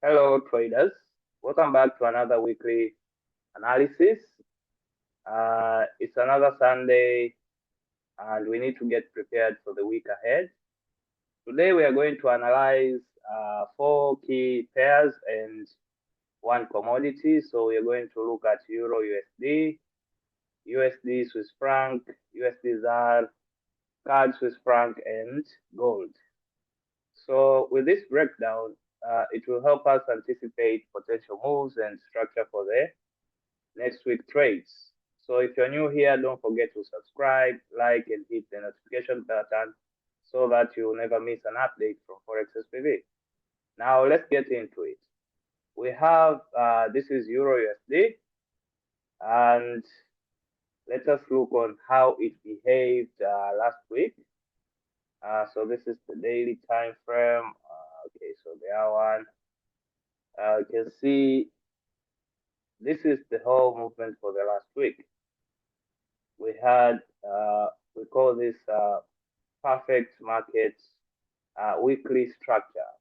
Hello traders, welcome back to another weekly analysis. It's another Sunday and we need to get prepared for the week ahead. Today we are going to analyze 4 key pairs and 1 commodity. So we are going to look at Euro USD, USD Swiss franc, USDZAR, CAD Swiss franc and gold. So with this breakdown, it will help us anticipate potential moves and structure for the next week trades. So if you're new here, don't forget to subscribe, like, and hit the notification button so that you'll never miss an update from ForexSPV. Now let's get into it. We have, this is Euro USD, and let us look on how it behaved last week. So this is the daily time frame. Okay, so the hour one. You can see this is the whole movement for the last week. We had, we call this perfect market weekly structure,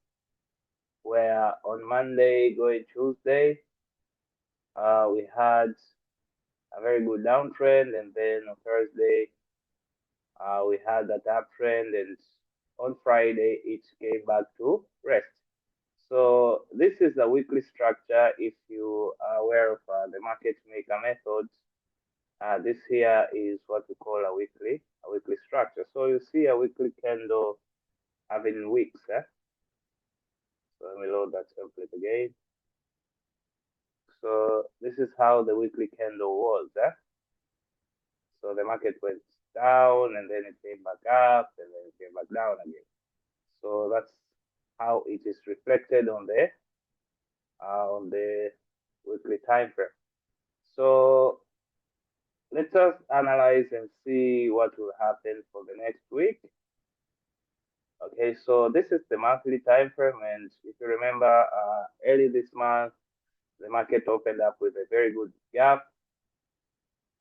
where on Monday going Tuesday, we had a very good downtrend, and then on Thursday, we had that uptrend, and on Friday, it came back to rest. So this is a weekly structure. If you are aware of the market maker method, this here is what we call a weekly structure. So you see a weekly candle having wicks. So let me load that template again. So this is how the weekly candle was. So the market went down and then it came back up and then it came back down again. So that's how it is reflected on the weekly time frame. So let us analyze and see what will happen for the next week. Okay, so this is the monthly time frame, and if you remember, early this month, the market opened up with a very good gap,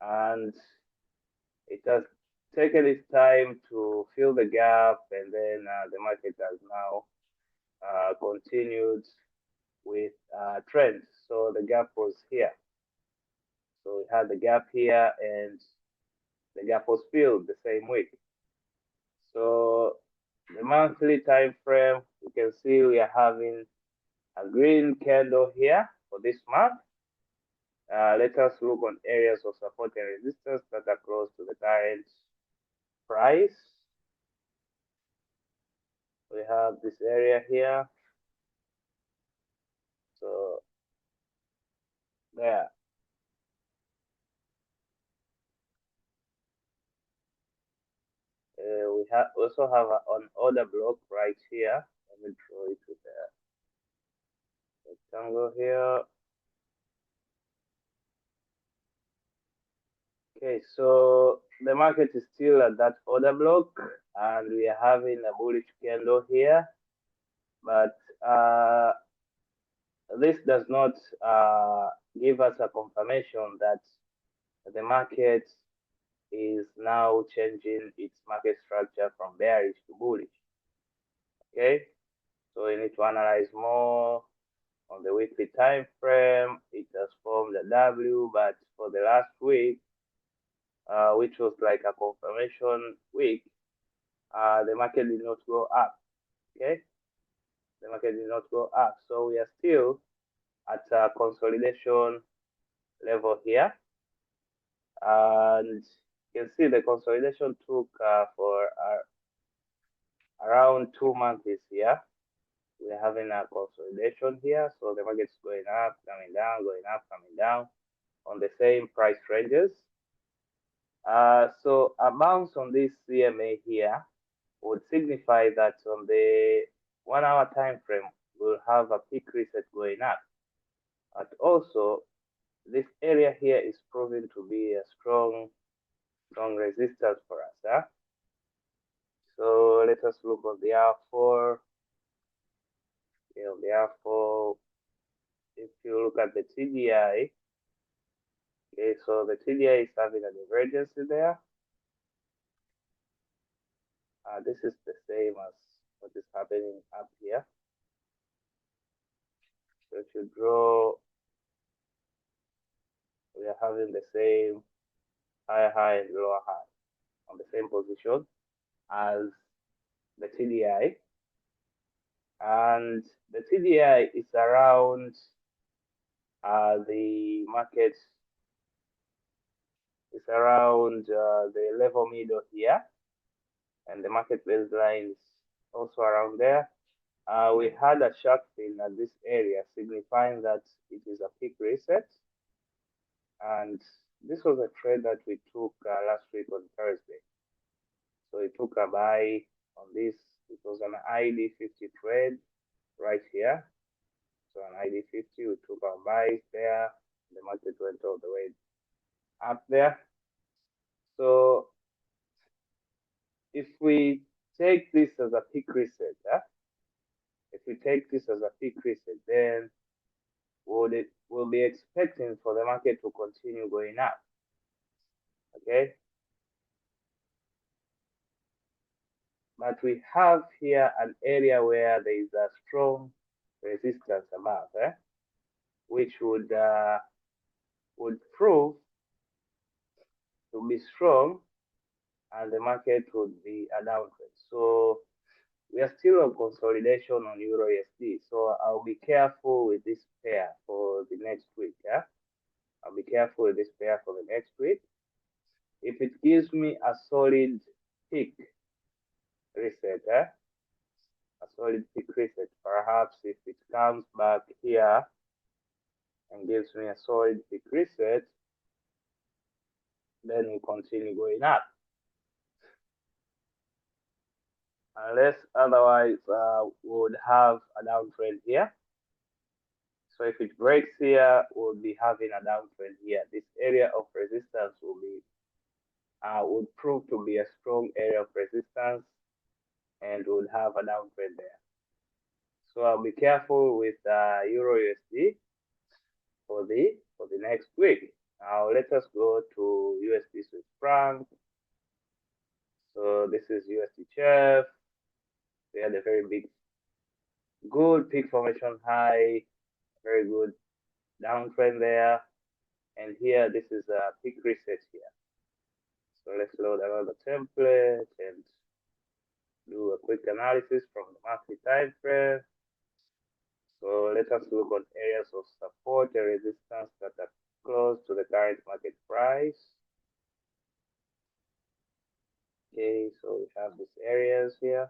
and it has taken its time to fill the gap, and then the market has now continued with trends. So the gap was here. So we had the gap here, and the gap was filled the same week. So the monthly time frame, you can see we are having a green candle here for this month. Let us look on areas of support and resistance that are close to the current price. We have this area here. So there. We also have an order block right here. Let me draw it with the rectangle here. Okay, so the market is still at that order block, and we are having a bullish candle here, but this does not give us a confirmation that the market is now changing its market structure from bearish to bullish. Okay, so we need to analyze more on the weekly time frame. It has formed a W, but for the last week, which was like a confirmation week, the market did not go up. Okay, the market did not go up, so we are still at a consolidation level here, and you can see the consolidation took for around 2 months here. We're having a consolidation here, so the market's going up, coming down, going up, coming down on the same price ranges. So a bounce on this CMA here would signify that on the 1 hour time frame we'll have a peak reset going up. But also this area here is proven to be a strong resistance for us. So let us look on the R4. On the R4, if you look at the TDI, okay, so the TDI is having a divergence there. This is the same as what is happening up here. So if you draw, we are having the same higher high and lower high on the same position as the TDI, and the TDI is around the market is around the level middle here, and the market baseline is also around there. We had a sharp fin at this area, signifying that it is a peak reset, and this was a trade that we took last week on Thursday. So we took a buy on this. It was an ID50 trade right here. So an ID50, we took our buys there. The market went all the way up there. So if we take this as a peak reset, then we'll be expecting for the market to continue going up. Okay. But we have here an area where there is a strong resistance above, which would prove to be strong, and the market would be a downtrend. So we are still on consolidation on EURUSD. So I'll be careful with this pair for the next week. I'll be careful with this pair for the next week. If it gives me a solid peak reset, a solid peak reset, perhaps if it comes back here and gives me a solid peak reset, then we continue going up. Unless otherwise, we would have a downtrend here. So if it breaks here, we'll be having a downtrend here. This area of resistance will be would prove to be a strong area of resistance, and we'll have a downtrend there. So I'll be careful with EURUSD for the next week. Now let us go to USD Swiss franc. So this is USDCHF. We had a very good peak formation high, very good downtrend there, and here this is a peak reset here. So let's load another template and do a quick analysis from the monthly time frame. So let us look on areas of support and resistance that are close to the current market price. Okay, so we have these areas here.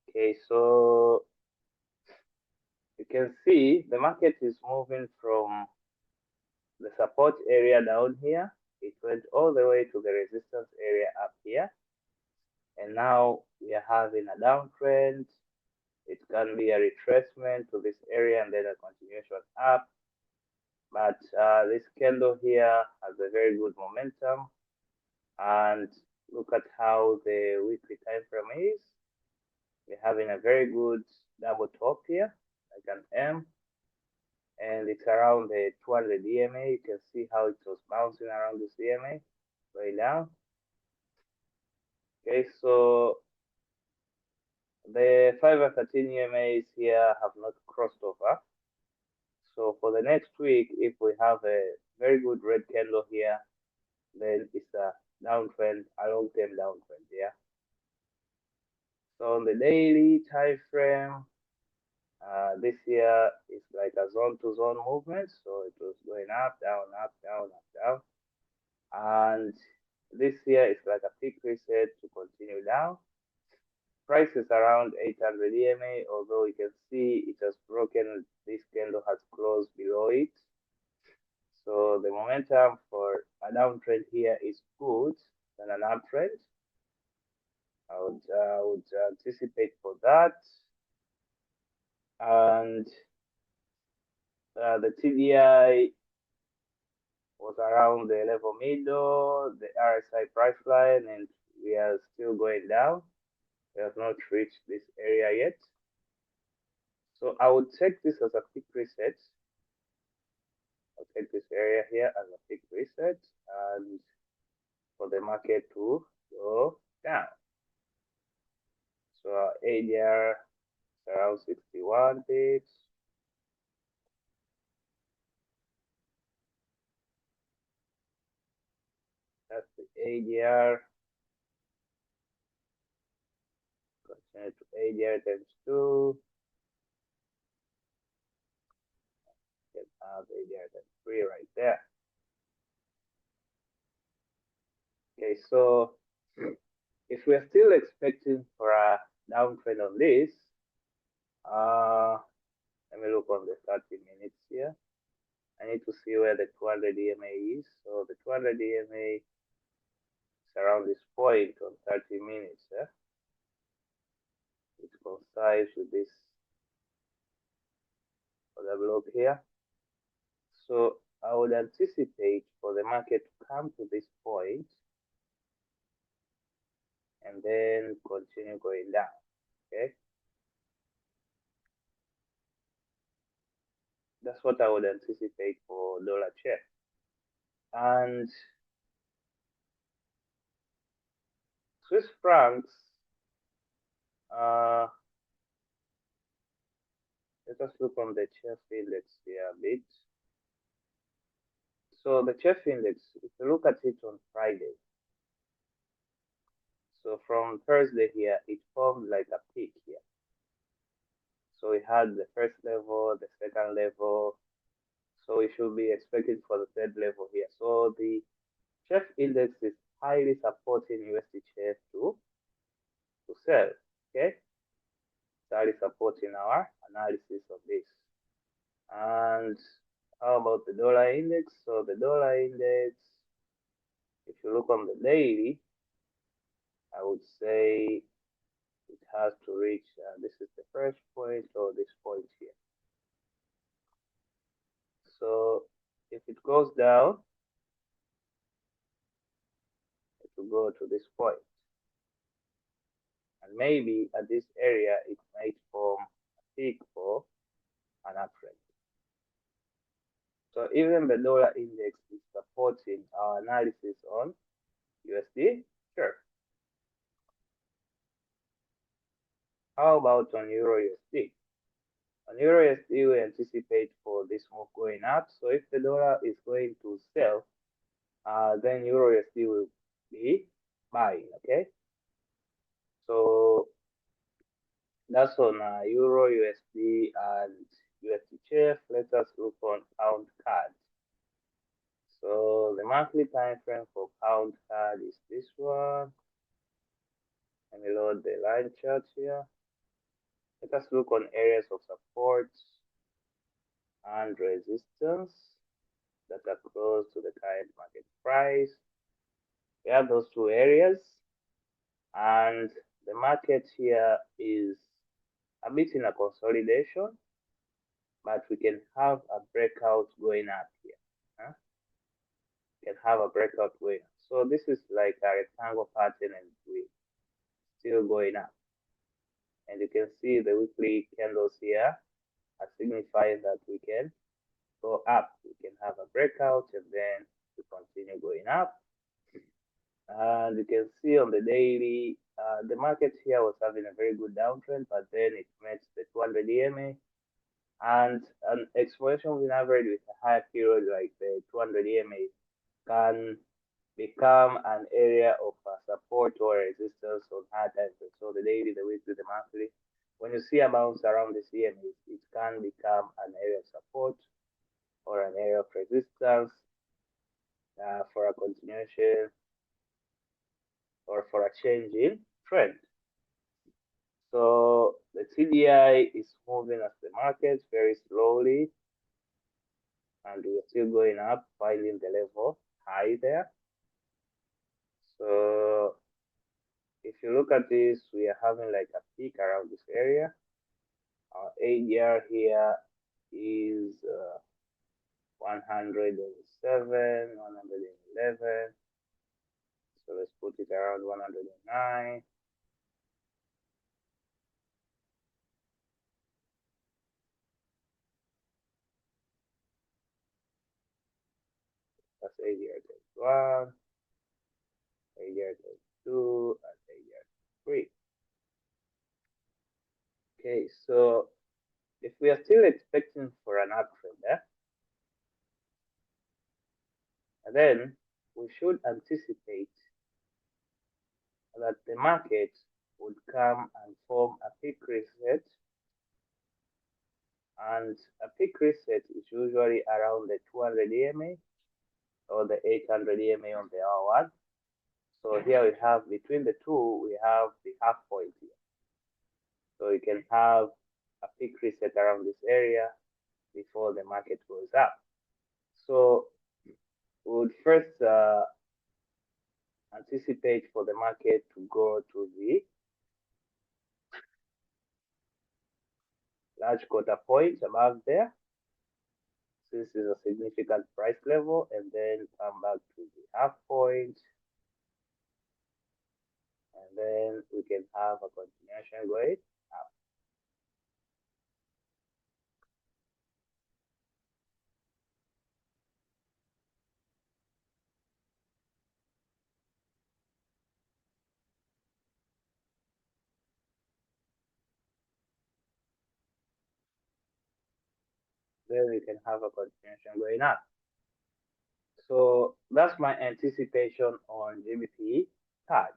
Okay, so you can see the market is moving from the support area down here. It went all the way to the resistance area up here. And now we are having a downtrend. It can be a retracement to this area and then a continuation up. But this candle here has a very good momentum. And look at how the weekly time frame is. We're having a very good double top here, like an M. And it's around the 200 EMA. You can see how it was bouncing around this EMA, going down. Okay, so the 5 and 13 EMAs here have not crossed over. So for the next week, if we have a very good red candle here, then it's a downtrend, a long-term downtrend here. So on the daily time frame, this here is like a zone-to-zone movement. So it was going up, down, up, down, up, down. And this here is like a peak reset to continue down. Price is around 800 EMA, although you can see it has broken. This candle has closed below it. So the momentum for a downtrend here is good than an uptrend. I would anticipate for that. And the TDI was around the level middle, the RSI price line, and we are still going down. We have not reached this area yet. So I would take this as a peak reset. I'll take this area here as a peak reset and for the market to go down. So ADR around 61 pips. That's the ADR. Continue to ADR times 2. Get out ADR times 3 right there. Okay, so if we're still expecting for a downtrend on this, let me look on the 30 minutes here. I need to see where the 200 EMA is. So the 200 EMA is around this point on 30 minutes. It coincides with this other block here. So I would anticipate for the market to come to this point and then continue going down. Okay. That's what I would anticipate for dollar CHF. And Swiss francs, let us look on the CHF index here a bit. So the CHF index, if you look at it on Friday, so from Thursday here, it formed like a peak here. So we had the first level, the second level. So we should be expecting for the third level here. So the CHF index is highly supporting USDCHF to sell. Okay, it's highly supporting our analysis of this. And how about the dollar index? So the dollar index, if you look on the daily, I would say it has to reach, this is the first point or this point here. So if it goes down, it will go to this point. And maybe at this area, it might form a peak for an uptrend. So even the dollar index is supporting our analysis on USD. Sure. How about on EURUSD? On EURUSD, we anticipate for this move going up. So if the dollar is going to sell, then EURUSD will be buying. Okay. So that's on Euro, USD, and USDCHF. Let us look on pound CAD. So the monthly time frame for pound CAD is this one. Let me load the line chart here. Let us look on areas of support and resistance that are close to the current market price. We have those two areas, and the market here is a bit in a consolidation, but we can have a breakout going up here. We can have a breakout going up. So this is like a rectangle pattern, and we still going up. And you can see the weekly candles here are signifying that we can go up. We can have a breakout and then we continue going up. And you can see on the daily, the market here was having a very good downtrend, but then it met the 200 EMA. And an exponential moving average with a higher period like the 200 EMA can become an area of support or resistance on higher time frames. So the daily, the weekly, the monthly. When you see a bounce around the CMA, it can become an area of support or an area of resistance for a continuation or for a change in trend. So the TDI is moving as the market very slowly, and we're still going up, finding the level high there. So if you look at this, we are having like a peak around this area. Our ADR here is 107, 111. So let's put it around 109. That's ADR 1, ADR 2, and ADR 3. Okay, so if we are still expecting for an uptrend, then we should anticipate that the market would come and form a peak reset, and a peak reset is usually around the 200 EMA or the 800 EMA on the hour one. So here we have between the two, we have the half point here. So you can have a peak reset around this area before the market goes up. So we would first anticipate for the market to go to the large quarter point above there. This is a significant price level, and then come back to the half point, and then we can have a continuation going up. Then we can have a continuation going up. So that's my anticipation on GBPCAD.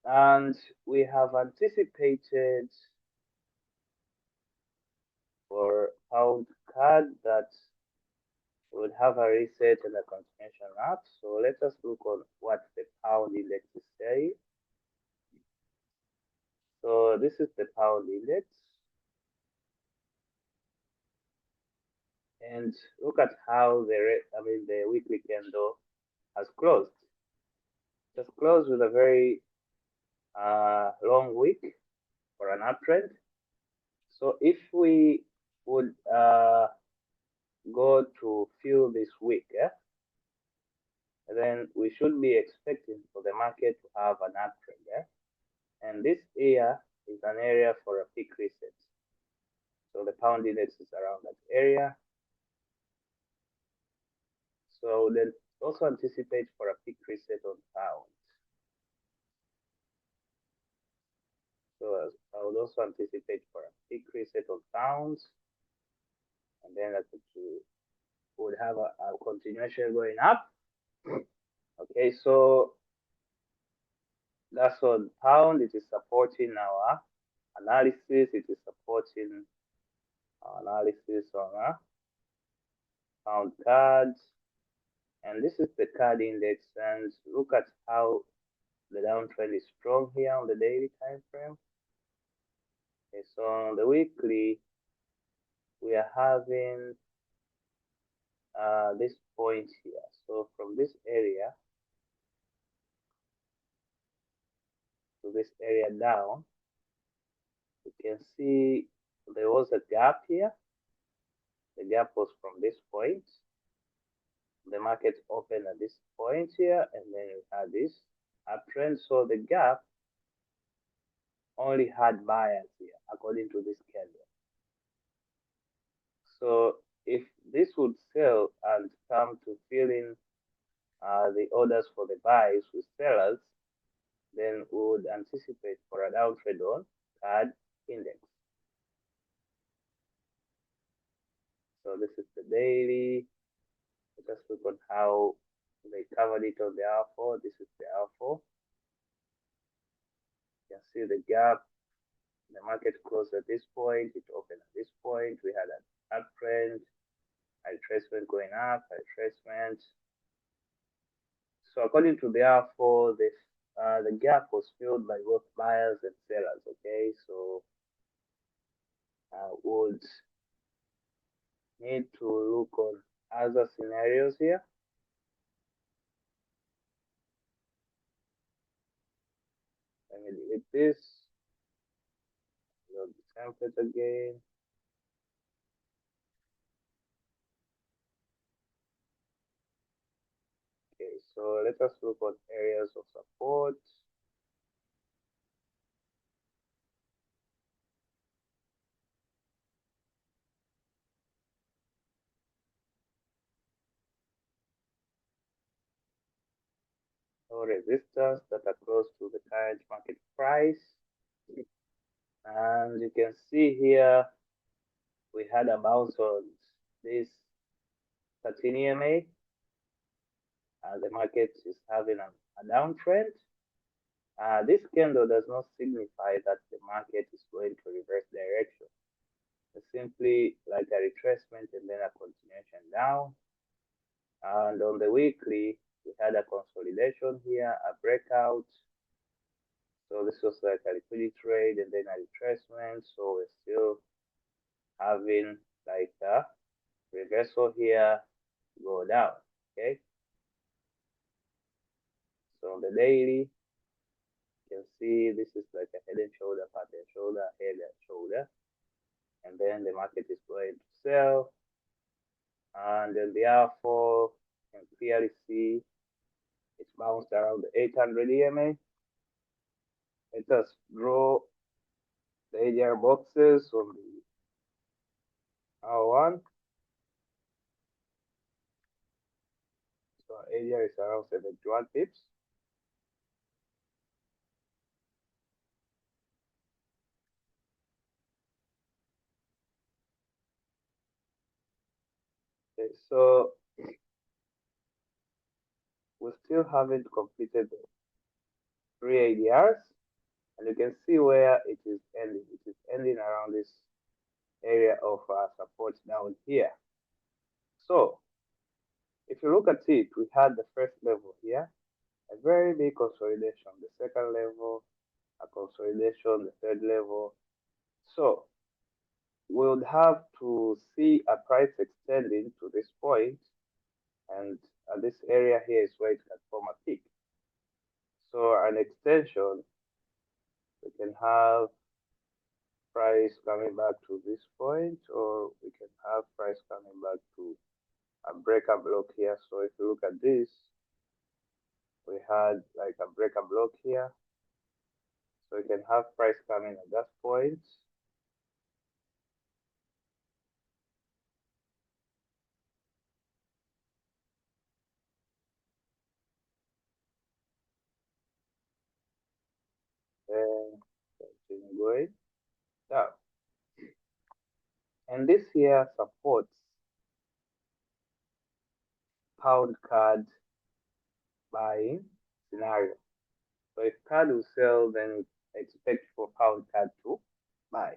And we have anticipated for pound CAD that would have a reset and a continuation up. So let us look on what the pound index is saying. So this is the pound index. And look at how the weekly candle has closed. Just closed with a very long wick for an uptrend. So if we would go to fill this wick, then we should be expecting for the market to have an uptrend. And this area is an area for a peak reset. So the pound index is around that area. So then also anticipate for a peak reset on pound. So I would also anticipate for a peak reset on pounds, and then that would have a continuation going up. Okay, so that's on pound. It is supporting our analysis. It is supporting our analysis on pound cards. And this is the card index. And look at how the downtrend is strong here on the daily time frame. Okay, so on the weekly, we are having this point here. So from this area to this area down, you can see there was a gap here. The gap was from this point. The market opened at this point here, and then we had this uptrend. So the gap only had buyers here, according to this candle. So if this would sell and come to fill in the orders for the buys with sellers, then we would anticipate for a downtrend on CAD index. So this is the daily. Let us look on how they covered it on the hour 4. This is the hour 4. You can see the gap. The market closed at this point. It opened at this point. We had an uptrend, a retracement going up, a retracement. So according to the hour 4, the gap was filled by both buyers and sellers. Okay, so I would need to look on other scenarios here. Let me delete this. Load the template again. Okay, so let us look at areas of support. or resistance that are close to the current market price. And you can see here we had a bounce on this 13 EMA. The market is having a downtrend. This candle does not signify that the market is going to reverse direction. It's simply like a retracement and then a continuation down. And on the weekly, we had a consolidation here, a breakout. So this was like a liquidity trade and then a retracement. So we're still having like a reversal here, go down. Okay. So on the daily, you can see this is like a head and shoulder, pattern shoulder, head and shoulder. And then the market is going to sell. And then therefore, you can clearly see it's bounced around the 800 EMA. Let us draw the ADR boxes on the R1. So ADR is around 71 pips. Okay, so we still haven't completed the 3 ADRs, and you can see where it is ending. It is ending around this area of support down here. So if you look at it, we had the first level here, a very big consolidation, the second level, a consolidation, the third level. So we would have to see a price extending to this point, and this area here is where it can form a peak. So an extension, we can have price coming back to this point, or we can have price coming back to a breaker block here. So if you look at this, we had like a breaker block here. So we can have price coming at that point. Then continue going down. And this here supports pound CAD buying scenario. So if CAD will sell, then expect for pound CAD to buy.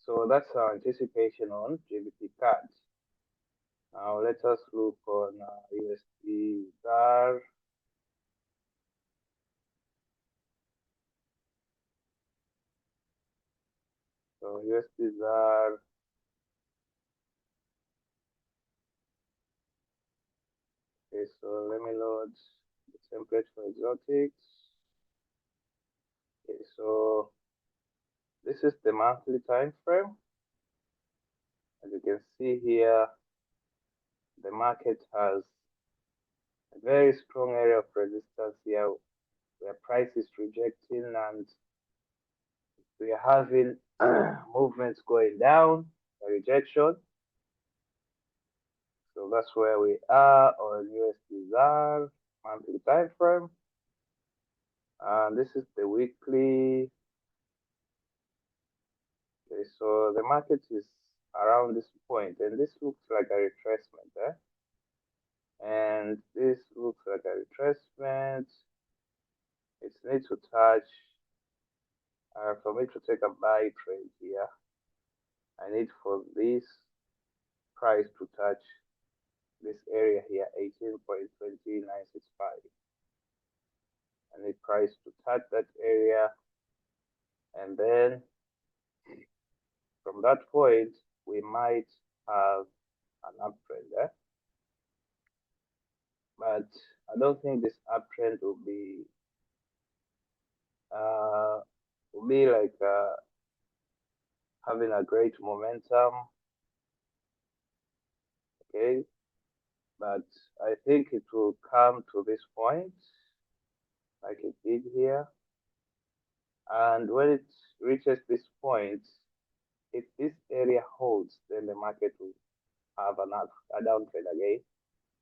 So that's our anticipation on GBPCAD. Now let us look on USDZAR. So USDZAR. Okay, so let me load the template for exotics. Okay, so this is the monthly time frame. As you can see here, the market has a very strong area of resistance here where price is rejecting, and we are having movements going down, a rejection. So that's where we are on USDZAR monthly time frame. And this is the weekly. Okay, so the market is around this point, and this looks like a retracement, and this looks like a retracement. It needs to touch. For me to take a buy trade here, I need for this price to touch this area here, 18.2965. I need price to touch that area, and then from that point we might have an uptrend there. But I don't think this uptrend will be like having a great momentum. Okay, but I think it will come to this point like it did here, and when it reaches this point, if this area holds, then the market will have a downtrend again.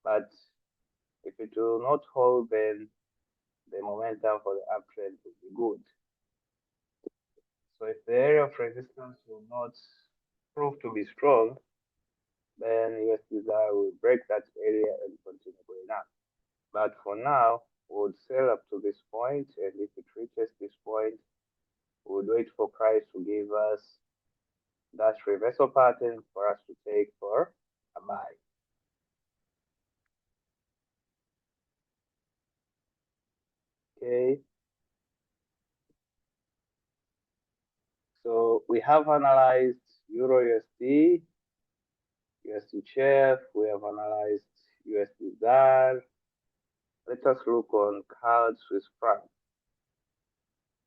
But if it will not hold, then the momentum for the uptrend will be good. So if the area of resistance will not prove to be strong, then USDZAR will break that area and continue going up. But for now, we would sell up to this point, and if it reaches this point, we would wait for price to give us that reversal pattern for us to take for a buy. Okay. So we have analyzed EURUSD, USDCHF, we have analyzed USDZAR. Let us look on CAD Swiss franc.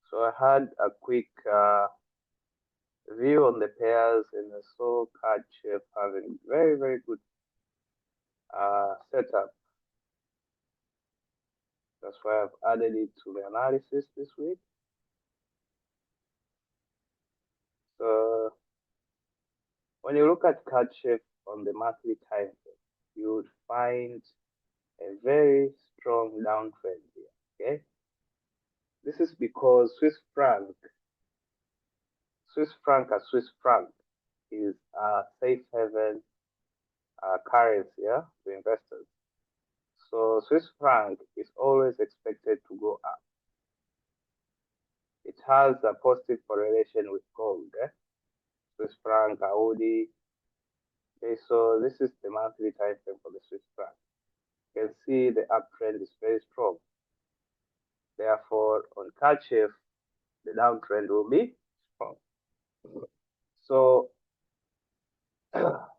So I had a quick view on the pairs, and I saw CADCHF having very, very good setup. That's why I've added it to the analysis this week. So when you look at CADCHF on the monthly time frame, you would find a very strong downtrend here. Okay, this is because Swiss franc as Swiss franc is a safe haven currency, yeah, to investors. So Swiss franc is always expected to go up. It has a positive correlation with gold, Swiss franc, AUD. Okay, so this is the monthly time frame for the Swiss franc. You can see the uptrend is very strong. Therefore, on CADCHF, the downtrend will be strong. So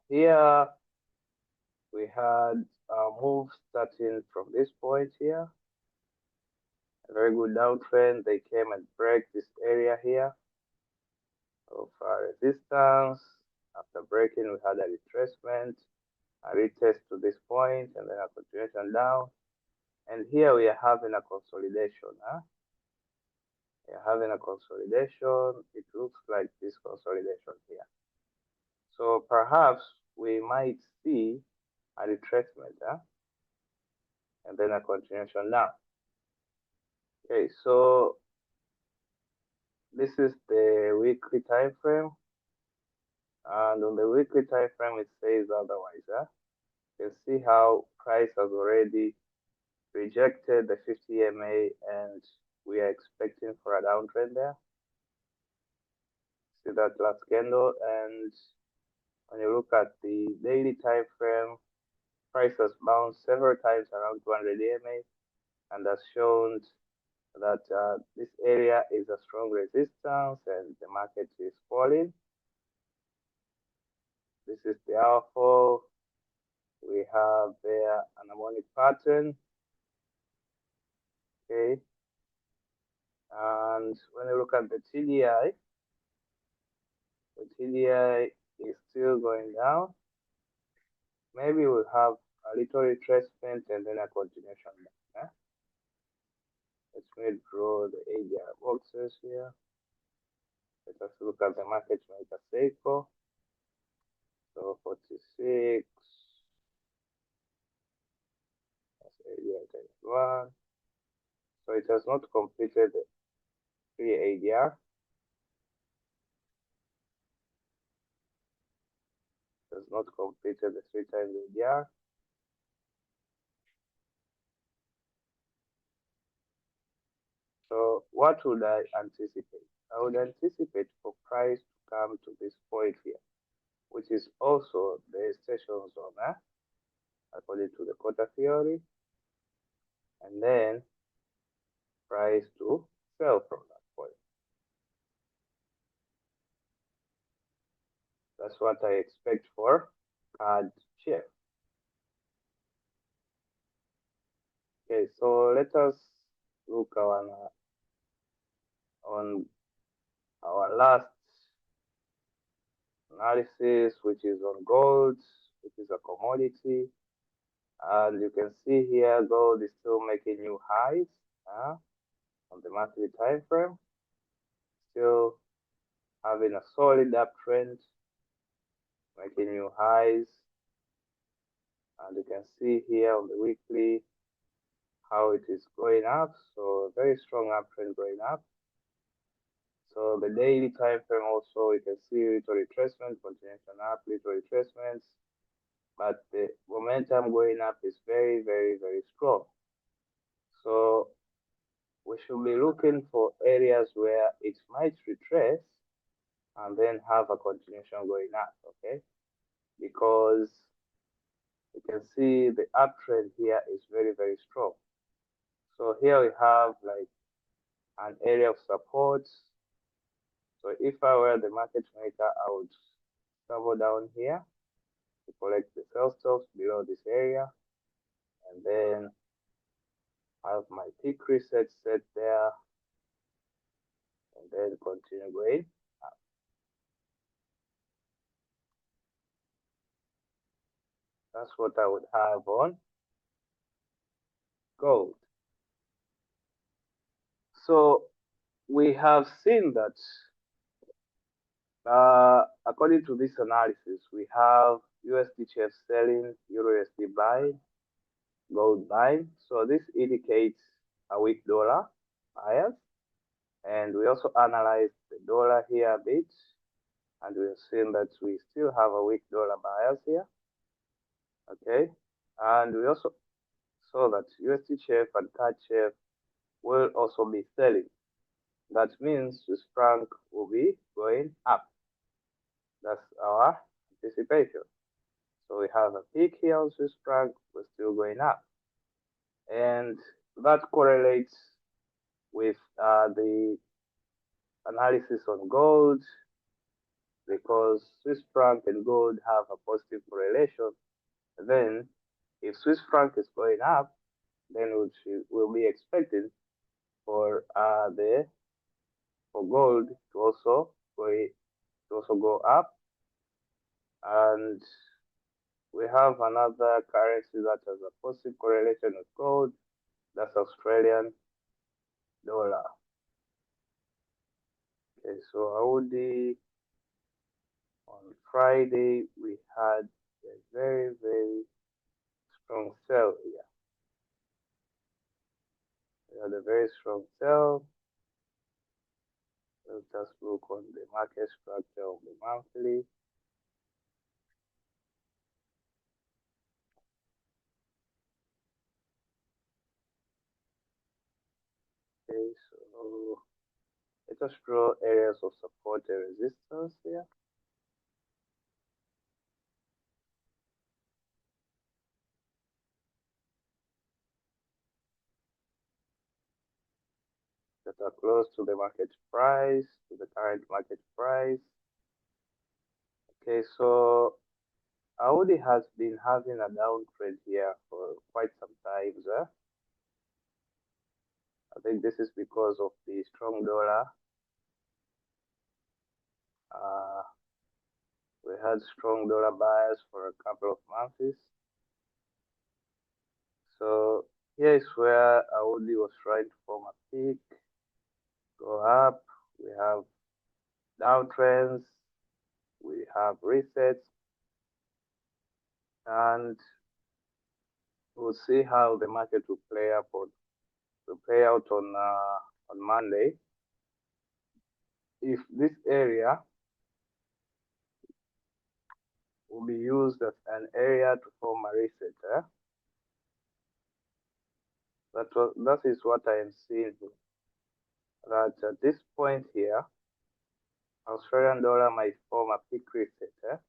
here we had a move starting from this point here. A very good downtrend. They came and break this area here of resistance. After breaking, we had a retracement, a retest to this point, and then a continuation down. And here we are having a consolidation. We are having a consolidation. It looks like this consolidation here. So perhaps we might see a retracement, and then a continuation down. Okay, so this is the weekly time frame, and on the weekly time frame it says otherwise. You can see how price has already rejected the 50 EMA, and we are expecting for a downtrend there. See that last candle, and when you look at the daily time frame, price has bounced several times around 200 EMA and has shown that this area is a strong resistance and the market is falling. This is the hour fall. We have there an harmonic pattern. Okay. And when you look at the TDI is still going down. Maybe we'll have a little retracement and then a continuation. Let's draw the ADR boxes here. Let us look at the market maker Seiko. So 46. That's ADR times 1. So it has not completed the 3 ADR. It has not completed the 3 times ADR. So what would I anticipate? I would anticipate for price to come to this point here, which is also the station zone, according to the quarter theory, and then price to sell from that point. That's what I expect for CADCHF. Okay, so let us look on our last analysis, which is on gold, which is a commodity. And you can see here gold is still making new highs on the monthly time frame, still having a solid uptrend, making new highs. And you can see here on the weekly how it is going up. So very strong uptrend going up. So the daily time frame also, you can see little retracement, continuation up, little retracements, but the momentum going up is very, very, very strong. So we should be looking for areas where it might retrace and then have a continuation going up, okay? Because you can see the uptrend here is very, very strong. So here we have like an area of support. So if I were the market maker, I would double down here to collect the sell stops below this area, and then have my peak reset set there, and then continue going up. That's what I would have on gold. So we have seen that according to this analysis, we have USDCHF selling, EURUSD buying, gold buying. So this indicates a weak dollar bias. And we also analyzed the dollar here a bit, and we've seen that we still have a weak dollar bias here. Okay, and we also saw that USDCHF and CADCHF will also be selling. That means Swiss franc will be going up. That's our anticipation. So we have a peak here on Swiss franc, we're still going up. And that correlates with the analysis on gold, because Swiss franc and gold have a positive correlation. Then if Swiss franc is going up, then we'll be expecting for gold to also go up. And we have another currency that has a positive correlation with gold. That's Australian dollar. Okay, so Audi on Friday we had a very, very strong sell here. We had a very strong sell. Let's just look on the market structure of the monthly. Okay, so let us draw areas of support and resistance here. That are close to the market price, to the current market price. Okay, so Audi has been having a downtrend here for quite some time. I think this is because of the strong dollar. We had strong dollar buyers for a couple of months. So here is where Audi was trying to form a peak, go up. We have downtrends, we have resets, and we'll see how the market will play out on Monday. If this area will be used as an area to form a reset, that is what I am seeing here. That at this point here, Australian dollar might form a peak reset,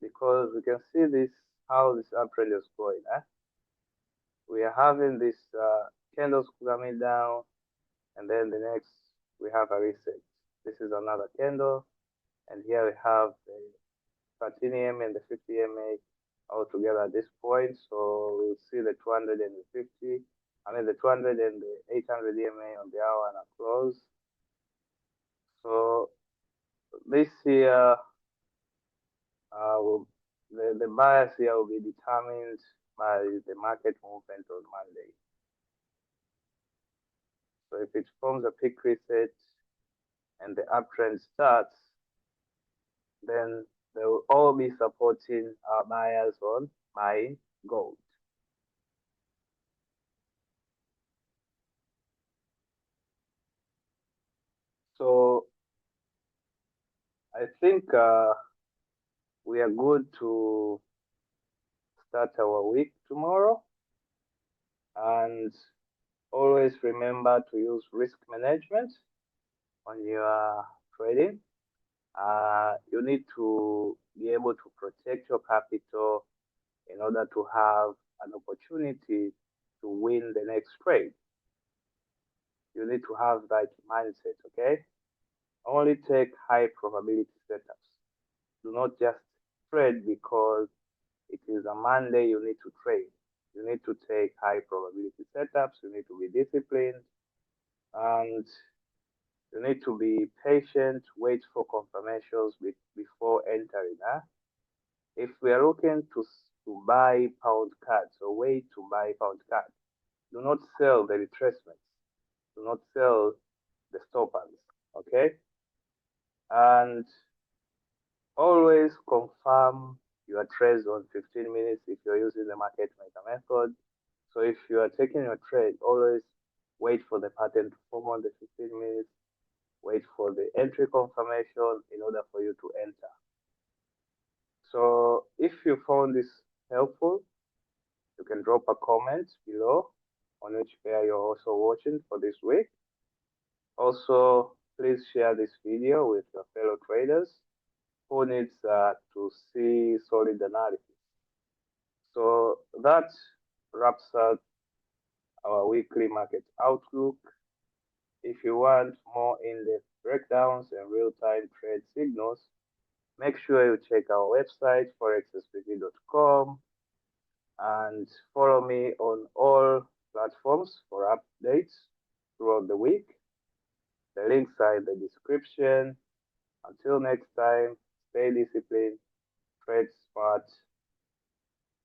because we can see this how this uptrend is going. We are having this candles coming down, and then the next we have a reset. This is another candle, and here we have the 13 EMA and the 50 EMA all together at this point. So we'll see the 200 and the 50, the 200 and the 800 EMA on the hour and a close. So this here, the bias here will be determined by the market movement on Monday. So if it forms a peak reset and the uptrend starts, then they will all be supporting our buyers on buying gold. So I think we are good to start our week tomorrow. And always remember to use risk management on your trading. You need to be able to protect your capital in order to have an opportunity to win the next trade. You need to have that mindset, okay? Only take high probability setups. Do not just trade because it is a Monday you need to trade. You need to take high probability setups. You need to be disciplined, and you need to be patient, wait for confirmations before entering. If we are looking to buy pound cards or wait to buy pound cards, do not sell the retracements. Do not sell the stoppers, okay? And always confirm your trades on 15 minutes if you're using the market maker method. So if you are taking your trade, always wait for the pattern to form on the 15 minutes, wait for the entry confirmation in order for you to enter. So if you found this helpful, you can drop a comment below on which pair you're also watching for this week. Also, please share this video with your fellow traders who needs to see solid analysis. So that wraps up our weekly market outlook. If you want more in-depth breakdowns and real-time trade signals, make sure you check our website, ForexSPV.com, and follow me on all platforms for updates throughout the week. The links are in the description. Until next time, stay disciplined, trade smart,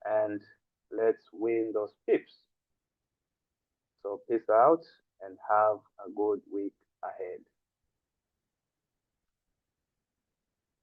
and let's win those pips. So peace out and have a good week ahead.